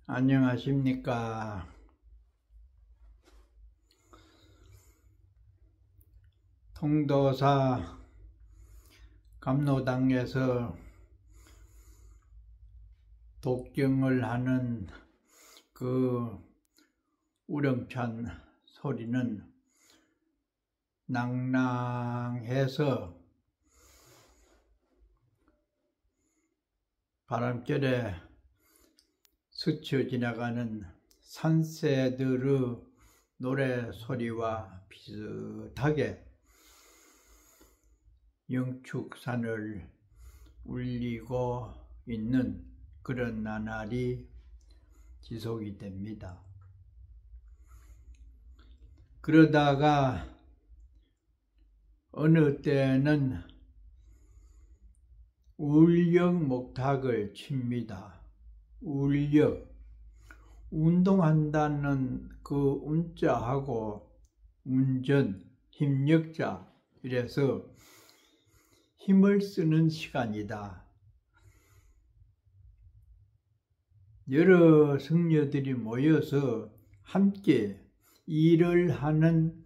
안녕하십니까. 통도사 감로당에서 독경을 하는 그 우렁찬 소리는 낭낭해서 바람결에 스쳐 지나가는 산새들의 노래 소리와 비슷하게 영축산을 울리고 있는 그런 나날이 지속이 됩니다. 그러다가 어느 때는 울력 목탁을 칩니다. 울력, 운동한다는 그 운자하고 운전, 힘력자, 이래서 힘을 쓰는 시간이다. 여러 승려들이 모여서 함께 일을 하는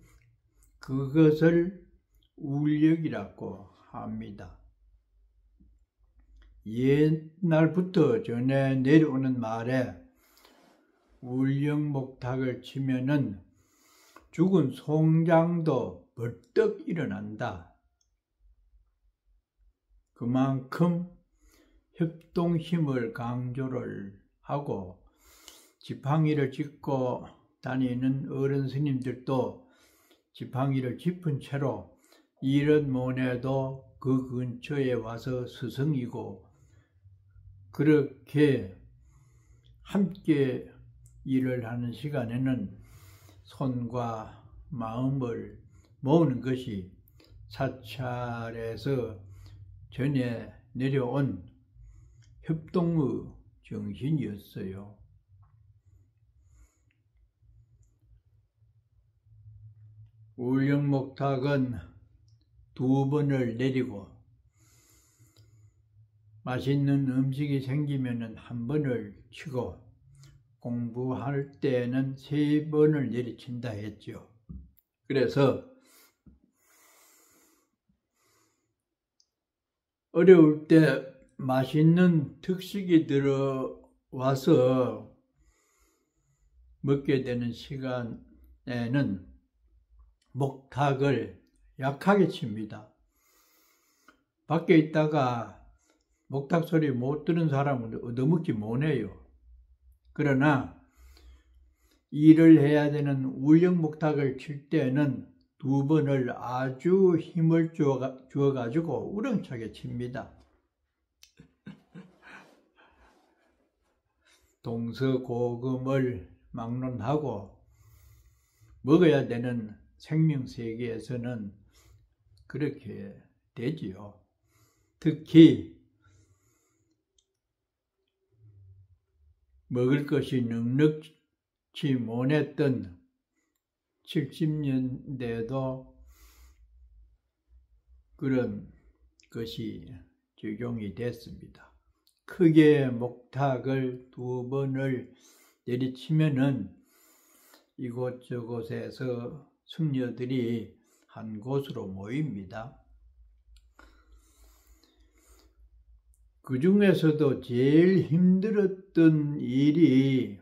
그것을 울력이라고 합니다. 옛날부터 전해 내려오는 말에 울력목탁을 치면은 죽은 송장도 벌떡 일어난다. 그만큼 협동심을 강조를 하고 지팡이를 짚고 다니는 어른 스님들도 지팡이를 짚은 채로 일은 못해도 그 근처에 와서 스승이고 그렇게 함께 일을 하는 시간에는 손과 마음을 모으는 것이 사찰에서 전해 내려온 협동의 정신이었어요. 울력목탁은 2번을 내리고 맛있는 음식이 생기면 1번을 치고 공부할 때는 3번을 내리친다 했죠. 그래서 어려울 때 맛있는 특식이 들어와서 먹게 되는 시간에는 목탁을 약하게 칩니다. 밖에 있다가 목탁 소리 못 들은 사람은 얻어먹지 못해요. 그러나 일을 해야 되는 울력목탁을 칠 때는 2번을 아주 힘을 주어가지고 우렁차게 칩니다. 동서고금을 막론하고 먹어야 되는 생명세계에서는 그렇게 되지요. 특히 먹을 것이 넉넉지 못했던 70년대에도 그런 것이 적용이 됐습니다. 크게 목탁을 2번을 내리치면은 이곳저곳에서 승려들이 한 곳으로 모입니다. 그 중에서도 제일 힘들었던 일이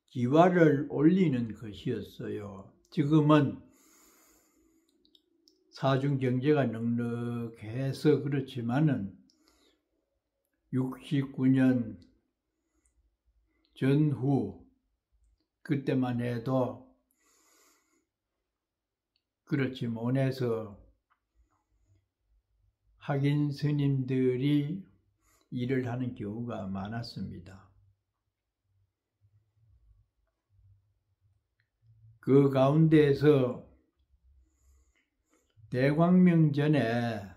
기와를 올리는 것이었어요. 지금은 사중 경제가 넉넉해서 그렇지만은 69년 전후 그때만 해도 그렇지 못해서 학인 스님들이 일을 하는 경우가 많았습니다. 그 가운데에서 대광명전에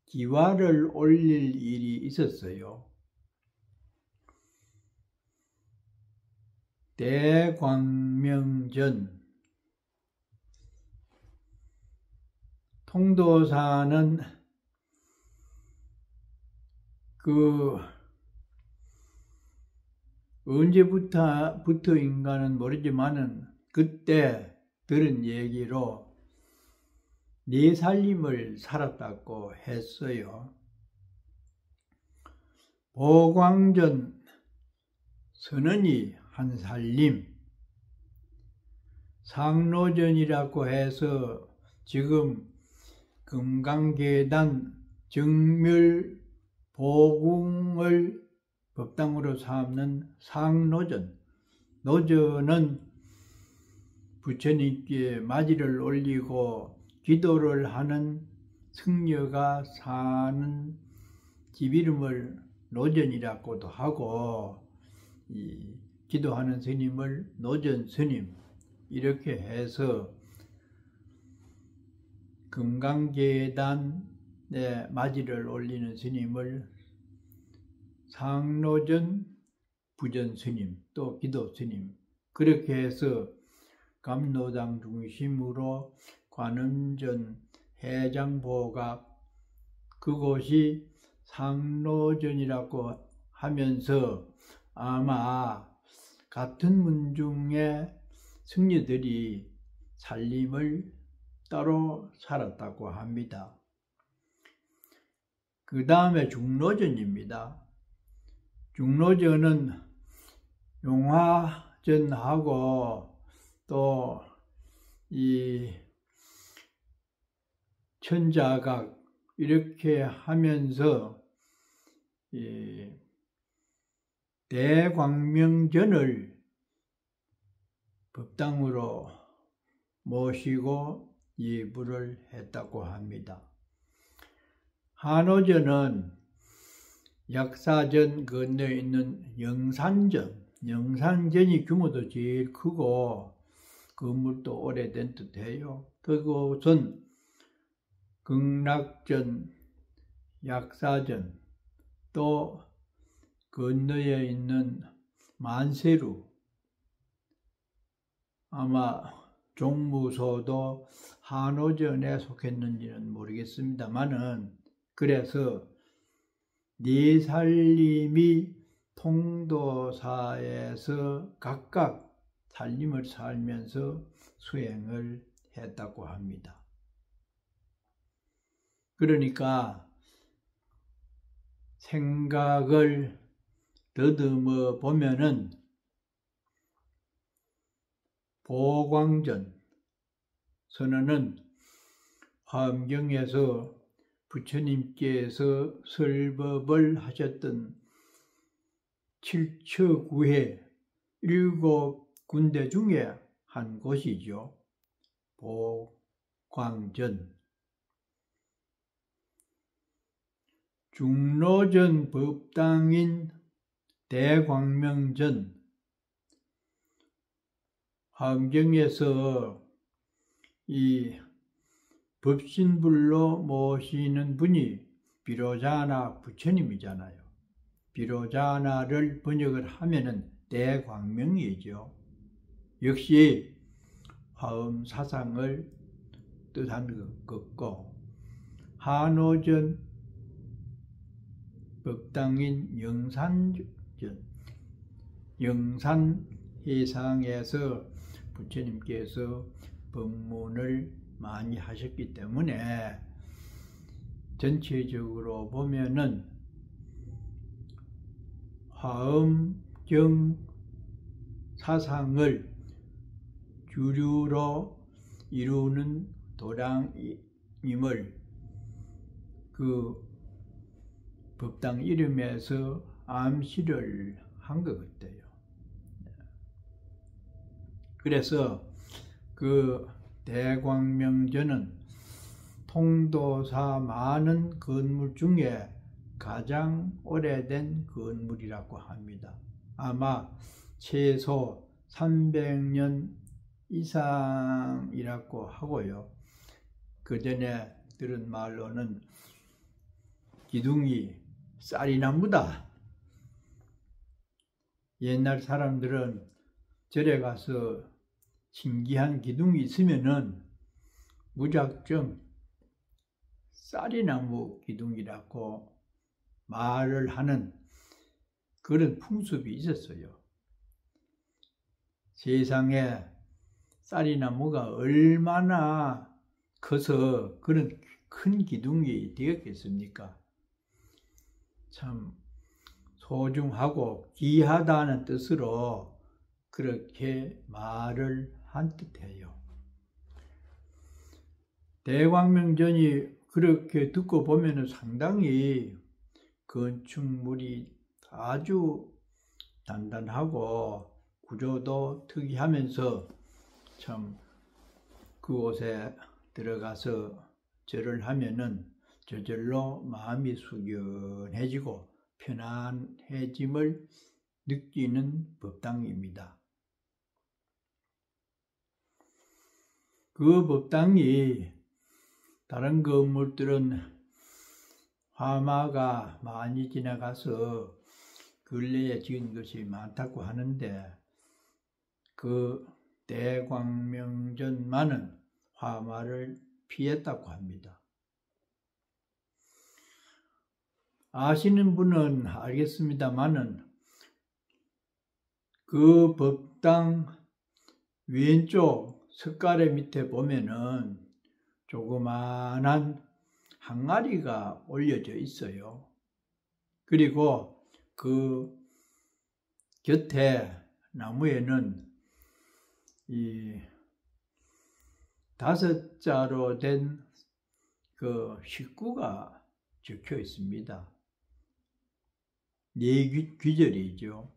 기와를 올릴 일이 있었어요. 대광명전 통도사는 그 언제부터인가는 모르지만은 그때 들은 얘기로 네 살림을 살았다고 했어요. 보광전 선언이 한 살림, 상로전이라고 해서 지금 금강계단 정멸보궁을 법당으로 삼는 상로전, 노전은 부처님께 마지를 올리고 기도를 하는 승려가 사는 집 이름을 노전이라고도 하고, 이 기도하는 스님을 노전 스님 이렇게 해서 금강계단에 마지를 올리는 스님을 상로전 부전 스님, 또 기도 스님, 그렇게 해서 감로당 중심으로 관음전, 해장보각, 그곳이 상로전이라고 하면서 아마 같은 문중의 승려들이 살림을 따로 살았다고 합니다. 그 다음에 중로전입니다. 중로전은 용화전하고 또 이 천자각 이렇게 하면서 이 대광명전을 법당으로 모시고 예불을 했다고 합니다. 한오전은 약사전 건너에 있는 영산전, 영산전이 규모도 제일 크고 건물도 오래된 듯해요. 그곳은 극락전, 약사전, 또 건너에 있는 만세루, 아마 종무소도 한오전에 속했는지는 모르겠습니다만은, 그래서 네 살림이 통도사에서 각각 살림을 살면서 수행을 했다고 합니다. 그러니까 생각을 더듬어 보면은 보광전 선언은 화엄경에서 부처님께서 설법을 하셨던 7처구회 7군데 중에 한 곳이죠. 보광전. 중로전 법당인 대광명전, 화엄경에서 이 법신불로 모시는 분이 비로자나 부처님이잖아요. 비로자나를 번역을 하면은 대광명이죠. 역시 화엄 사상을 뜻하는 것 같고, 한오전 법당인 영산해상에서 부처님께서 법문을 많이 하셨기 때문에 전체적으로 보면은 화엄경 사상을 주류로 이루는 도량임을 그 법당 이름에서 암시를 한 것 같아요. 그래서 그 대광명전은 통도사 많은 건물 중에 가장 오래된 건물이라고 합니다. 아마 최소 300년 이상이라고 하고요. 그 전에 들은 말로는 기둥이 쌀이 나무다. 옛날 사람들은 절에 가서 신기한 기둥이 있으면은 무작정 쌀이 나무 기둥이라고 말을 하는 그런 풍습이 있었어요. 세상에 쌀이나 뭐가 얼마나 커서 그런 큰 기둥이 되었겠습니까? 참 소중하고 귀하다는 뜻으로 그렇게 말을 한 듯해요. 대광명전이 그렇게 듣고 보면 상당히 건축물이 아주 단단하고 구조도 특이하면서 참 그곳에 들어가서 절을 하면은 저절로 마음이 숙연해지고 편안해짐을 느끼는 법당입니다. 그 법당이 다른 건물들은 화마가 많이 지나가서 근래에 지은 것이 많다고 하는데 그 대광명전만은 화마를 피했다고 합니다. 아시는 분은 알겠습니다만은 그 법당 왼쪽 석가래 밑에 보면은 조그만한 항아리가 올려져 있어요. 그리고 그 곁에 나무에는 이 5자로 된 그 식구가 적혀 있습니다. 귀절이죠.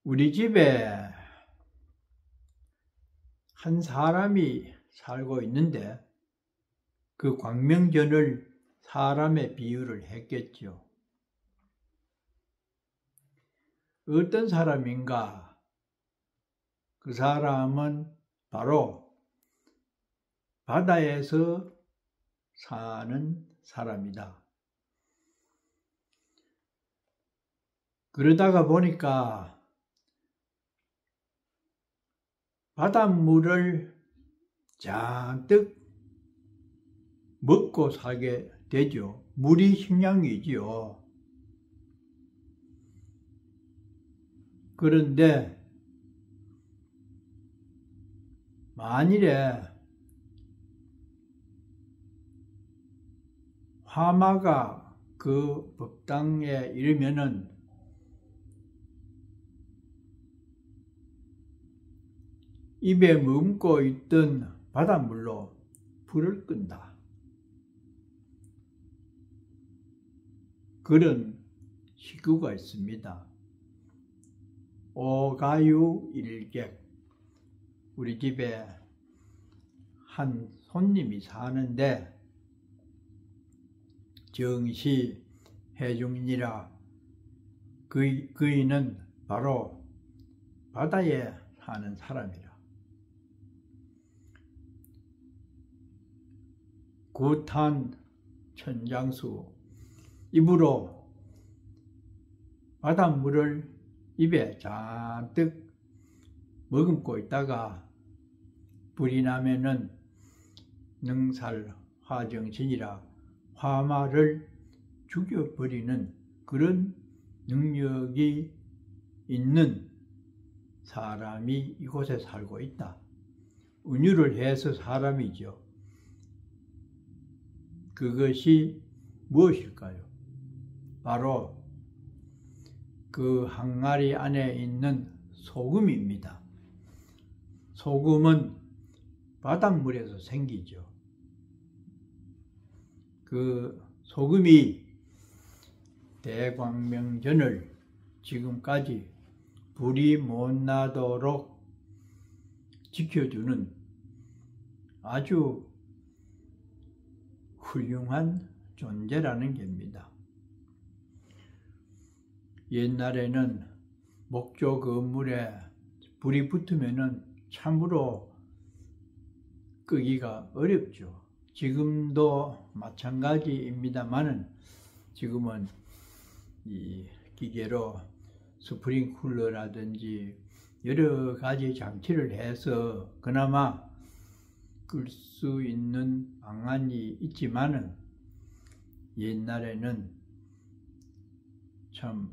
우리 집에 한 사람이 살고 있는데 그 광명전을 사람의 비유를 했겠죠. 어떤 사람인가? 그 사람은 바로 바다에서 사는 사람이다. 그러다가 보니까 바닷물을 잔뜩 먹고 살게 되죠. 물이 식량이지요. 그런데 만일에 화마가 그 법당에 이르면은 입에 머금고 있던 바닷물로 불을 끈다. 그런 시구가 있습니다. 오가유일객. 우리 집에 한 손님이 사는데 정시 해중이니라 그이는 바로 바다에 사는 사람이라. 구탄 천장수. 입으로 바닷물을 입에 잔뜩 머금고 있다가 불이 나면은 능살 화정신이라 화마를 죽여버리는 그런 능력이 있는 사람이 이곳에 살고 있다. 은유를 해서 사람이죠. 그것이 무엇일까요? 바로 그 항아리 안에 있는 소금입니다. 소금은 바닷물에서 생기죠. 그 소금이 대광명전을 지금까지 불이 못 나도록 지켜주는 아주 훌륭한 존재라는 겁니다. 옛날에는 목조 건물에 불이 붙으면은 참으로 끄기가 어렵죠. 지금도 마찬가지입니다만은 지금은 이 기계로 스프링쿨러라든지 여러 가지 장치를 해서 그나마 끌 수 있는 방안이 있지만은 옛날에는 참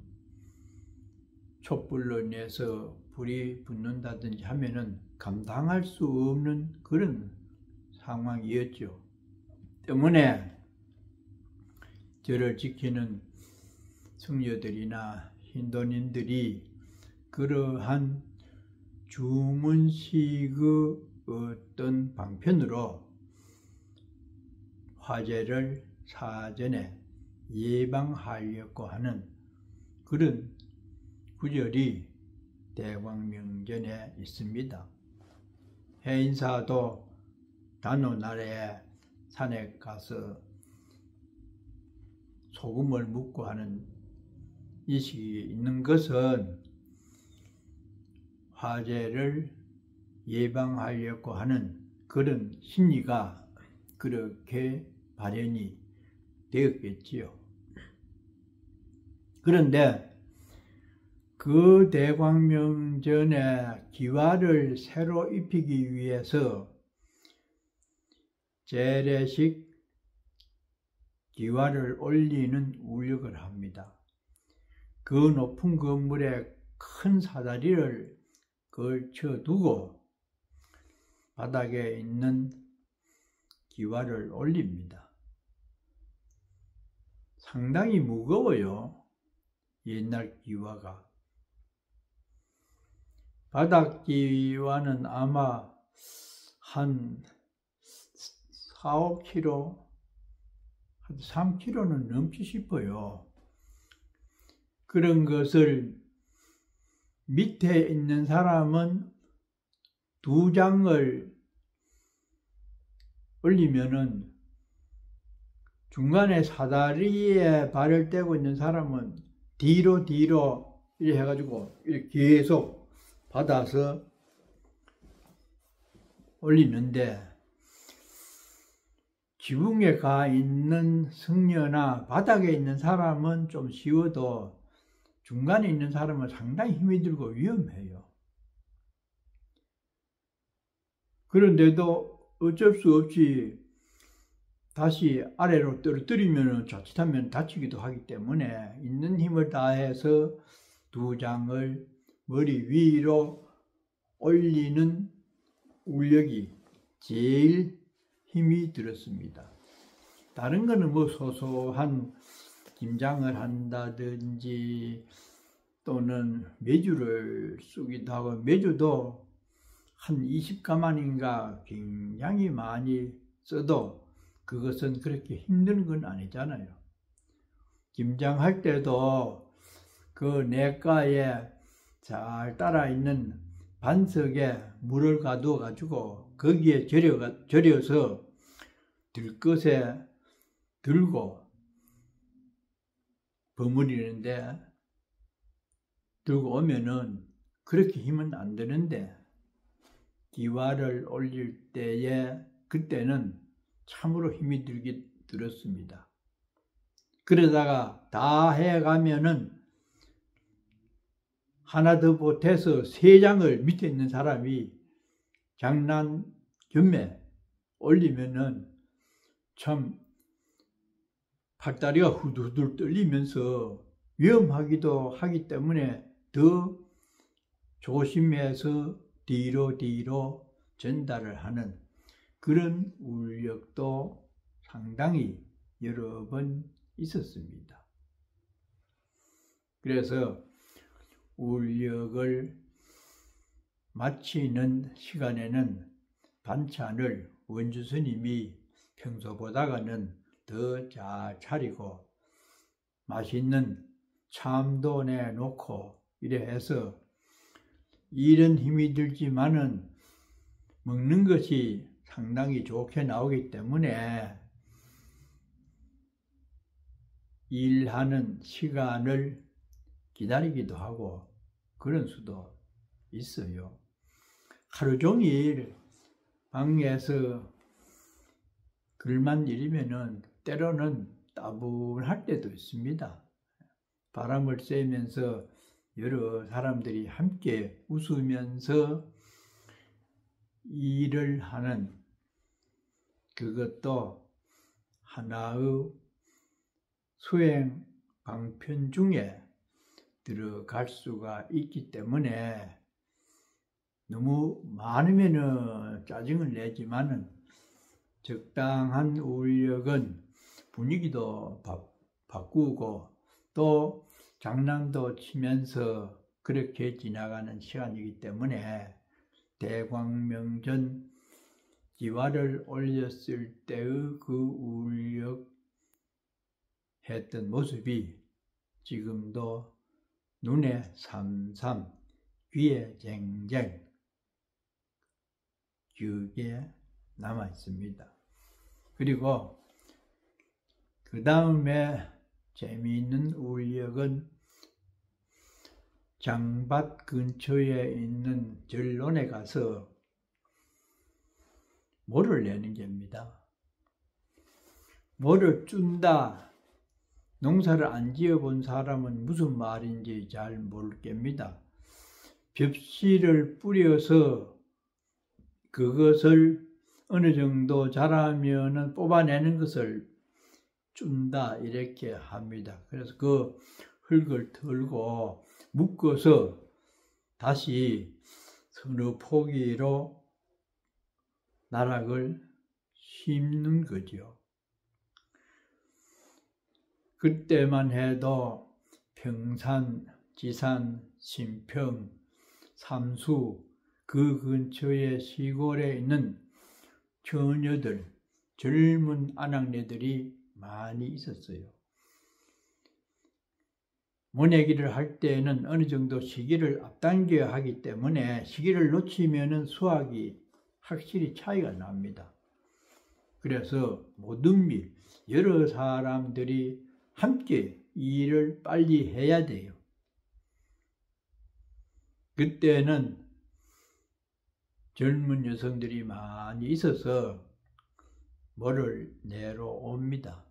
촛불로 인해서 불이 붙는다든지 하면은 감당할 수 없는 그런 상황이었죠. 때문에 저를 지키는 성녀들이나 힌두인들이 그러한 주문식의 어떤 방편으로 화재를 사전에 예방하려고 하는 그런 구절이 대광명전에 있습니다. 해인사도 단오날에 산에 가서 소금을 묻고 하는 이식이 있는 것은 화재를 예방하려고 하는 그런 심리가 그렇게 발현이 되었겠지요. 그런데 그 대광명전에 기와를 새로 입히기 위해서 재래식 기와를 올리는 울력을 합니다. 그 높은 건물에 큰 사다리를 걸쳐두고 바닥에 있는 기와를 올립니다. 상당히 무거워요. 옛날 기와가. 바닥 기와는 아마 한 4, 5kg, 한 3kg는 넘지 싶어요. 그런 것을 밑에 있는 사람은 2장을 올리면은 중간에 사다리에 발을 떼고 있는 사람은 뒤로 이렇게 해가지고 이렇게 계속 받아서 올리는데, 지붕에 가 있는 승려나 바닥에 있는 사람은 좀 쉬워도 중간에 있는 사람은 상당히 힘이 들고 위험해요. 그런데도 어쩔 수 없이 다시 아래로 떨어뜨리면 자칫하면 다치기도 하기 때문에 있는 힘을 다해서 2장을 머리 위로 올리는 울력이 제일 힘이 들었습니다. 다른 거는 뭐 소소한 김장을 한다든지 또는 메주를 쓰기도 하고, 메주도 한 20가만인가 굉장히 많이 써도 그것은 그렇게 힘든 건 아니잖아요. 김장할 때도 그 냇가에 잘 따라 있는 반석에 물을 가두어 가지고 거기에 절여서 들것에 들고 버무리는데, 들고 오면은 그렇게 힘은 안 드는데 기와를 올릴 때에 그때는 참으로 힘이 들었습니다. 그러다가 다 해가면은 하나 더 보태서 3장을 밑에 있는 사람이 장난 겸에 올리면은 참 팔다리가 후들후들 떨리면서 위험하기도 하기 때문에 더 조심해서 뒤로 전달을 하는 그런 울력도 상당히 여러 번 있었습니다. 그래서 울력을 마치는 시간에는 반찬을 원주 스님이 평소보다는 더 잘 차리고 맛있는 참도 내놓고 이래 해서 일은 힘이 들지만은 먹는 것이 상당히 좋게 나오기 때문에 일하는 시간을 기다리기도 하고 그런 수도 있어요. 하루 종일 방에서 글만 일이면은 때로는 따분할 때도 있습니다. 바람을 쐬면서 여러 사람들이 함께 웃으면서 일을 하는 그것도 하나의 수행 방편 중에 들어갈 수가 있기 때문에 너무 많으면은 짜증을 내지만은 적당한 우울력은 분위기도 바꾸고 또 장난도 치면서 그렇게 지나가는 시간이기 때문에 대광명전 기와를 올렸을 때의 그 우울력 했던 모습이 지금도 눈에 삼삼, 귀에 쟁쟁 그게 남아 있습니다. 그리고 그 다음에 재미있는 우울력은 장밭 근처에 있는 전론에 가서 모를 내는 겁니다. 모를 쭌다. 농사를 안 지어본 사람은 무슨 말인지 잘 모를 겁니다. 벽씨를 뿌려서 그것을 어느 정도 자라면은 뽑아내는 것을 쭌다 이렇게 합니다. 그래서 그 흙을 털고 묶어서 다시 서너 포기로 나락을 심는 거죠. 그때만 해도 평산, 지산, 신평, 삼수 그 근처의 시골에 있는 처녀들, 젊은 아낙네들이 많이 있었어요. 모내기를 할 때는 어느 정도 시기를 앞당겨야 하기 때문에 시기를 놓치면 수확이 확실히 차이가 납니다. 그래서 모든 일, 여러 사람들이 함께 일을 빨리 해야 돼요. 그때는 젊은 여성들이 많이 있어서 모를 내러 옵니다.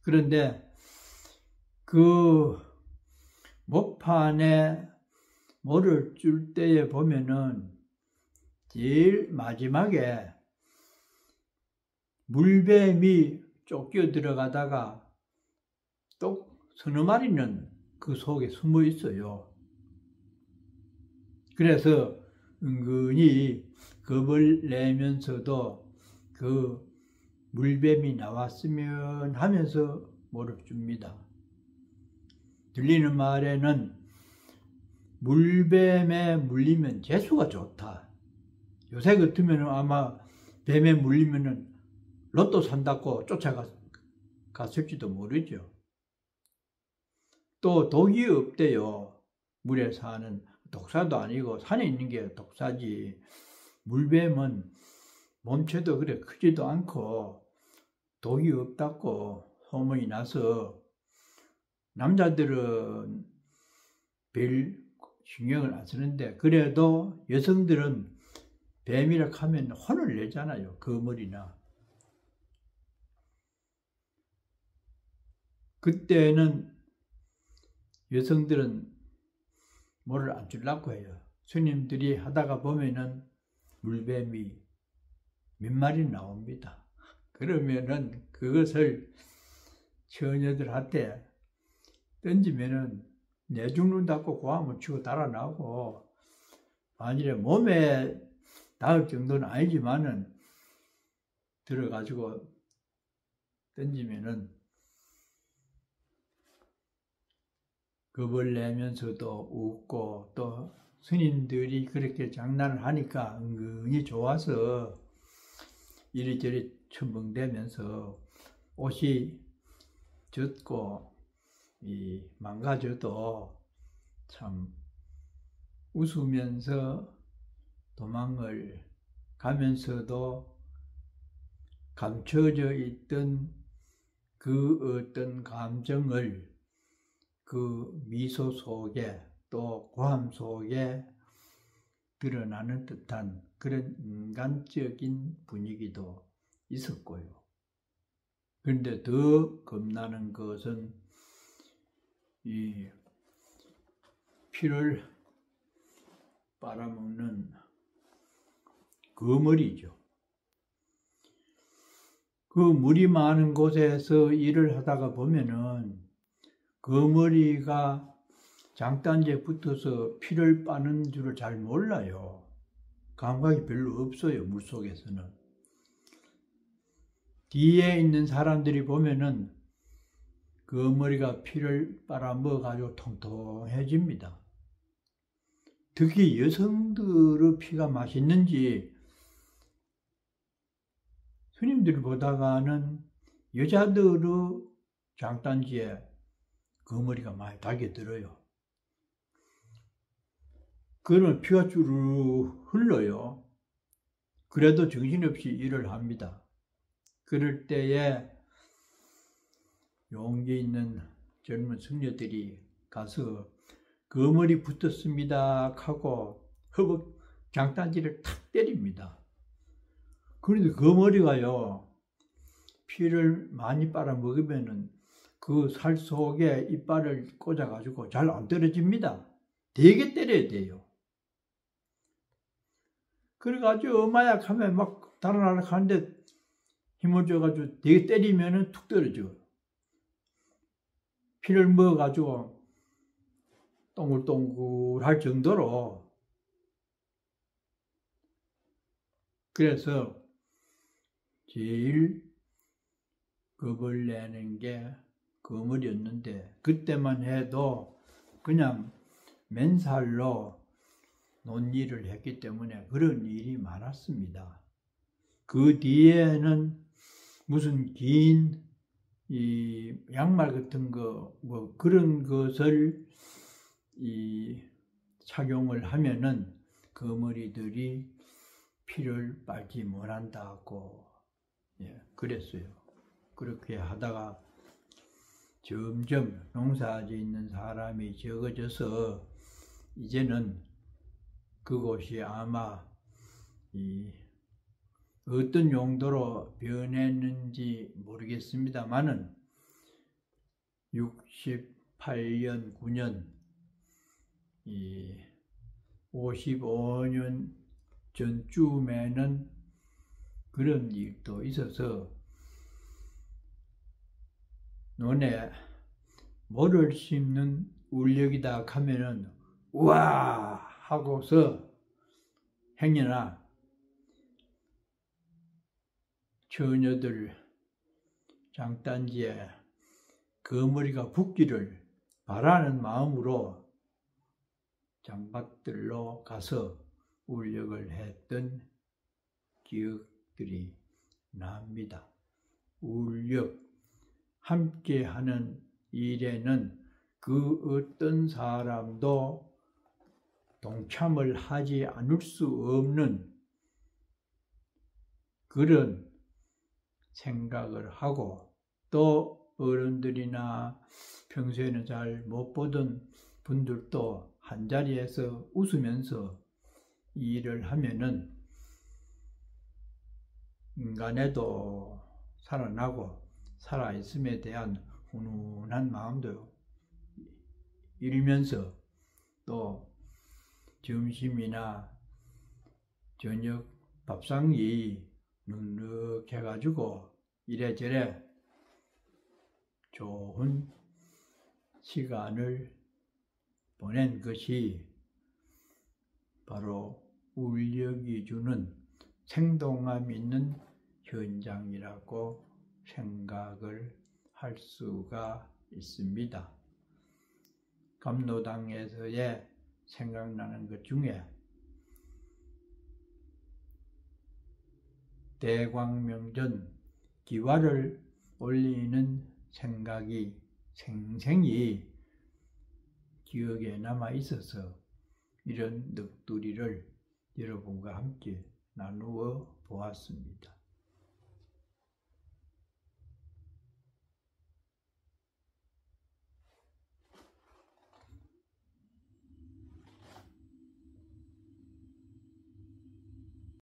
그런데 그 목판에 모를 줄 때에 보면은 제일 마지막에 물뱀이 쫓겨 들어가다가 또 서너 마리는 그 속에 숨어 있어요. 그래서 은근히 겁을 내면서도 그 물뱀이 나왔으면 하면서 모를 줍니다. 들리는 말에는 물뱀에 물리면 재수가 좋다. 요새 같으면 아마 뱀에 물리면 로또 산다고 쫓아갔을지도 모르죠. 또 독이 없대요. 물에 사는 독사도 아니고 산에 있는 게 독사지. 물뱀은 몸체도 그래 크지도 않고 독이 없다고 소문이 나서 남자들은 별 신경을 안 쓰는데 그래도 여성들은 뱀이라 하면 혼을 내잖아요. 거머리나. 그때는 여성들은 뭐를 안 주려고 해요. 스님들이 하다가 보면은 물뱀이 몇 마리 나옵니다. 그러면은 그것을 처녀들한테 던지면은 내 죽는다고 고함을 치고 달아나고 만일에 몸에 닿을 정도는 아니지만은 들어가지고 던지면은 겁을 내면서도 웃고 또 스님들이 그렇게 장난을 하니까 은근히 좋아서 이리저리 첨벙대면서 옷이 젖고 망가져도 참 웃으면서 도망을 가면서도 감춰져 있던 그 어떤 감정을 그 미소 속에 또 고함 속에 드러나는 듯한 그런 인간적인 분위기도 있었고요. 그런데 더 겁나는 것은 이 피를 빨아먹는 거머리죠. 그 물이 많은 곳에서 일을 하다가 보면은 거머리가 장단지에 붙어서 피를 빠는 줄을 잘 몰라요. 감각이 별로 없어요, 물속에서는. 뒤에 있는 사람들이 보면은 그 머리가 피를 빨아먹어가지고 통통해집니다. 특히 여성들의 피가 맛있는지 스님들 보다가는 여자들의 장단지에 그 머리가 많이 달게 들어요. 그러면 피가 주르르 흘러요. 그래도 정신없이 일을 합니다. 그럴 때에 용기 있는 젊은 승려들이 가서 그 머리 붙었습니다 하고 허벅 장단지를 탁 때립니다. 그런데 그 머리가요, 피를 많이 빨아먹으면은 그 살 속에 이빨을 꽂아가지고 잘 안 떨어집니다. 되게 때려야 돼요. 그래가지고 어마약하면 막 달아나락 하는데 힘을 줘가지고 되게 때리면은 툭 떨어져. 피를 먹어가지고 동글동글할 정도로. 그래서 제일 겁을 내는 게 거물이었는데 그때만 해도 그냥 맨살로 논일을 했기 때문에 그런 일이 많았습니다. 그 뒤에는 무슨 긴 이 양말 같은 거 뭐 그런 것을 착용을 하면은 거물이들이 피를 빨지 못한다고 그랬어요. 그렇게 하다가 점점 농사지에 있는 사람이 적어져서 이제는 그곳이 아마 어떤 용도로 변했는지 모르겠습니다만은 68년, 9년, 55년 전쯤에는 그런 일도 있어서 논에 모를 심는 울력이다 하면은 우와 하고서 행여나 처녀들 장단지에 거머리가 붙기를 바라는 마음으로 장밭들로 가서 울력을 했던 기억들이 납니다. 울력, 함께하는 일에는 그 어떤 사람도 동참을 하지 않을 수 없는 그런 생각을 하고 또 어른들이나 평소에는 잘 못 보던 분들도 한자리에서 웃으면서 일을 하면은 인간에도 살아나고 살아있음에 대한 훈훈한 마음도 일면서 또 점심이나 저녁 밥상이 눅눅해가지고 이래저래 좋은 시간을 보낸 것이 바로 울력이 주는 생동감 있는 현장이라고 생각을 할 수가 있습니다. 감로당에서의 생각나는 것 중에 대광명전 기와를 올리는 생각이 생생히 기억에 남아 있어서 이런 넋두리를 여러분과 함께 나누어 보았습니다.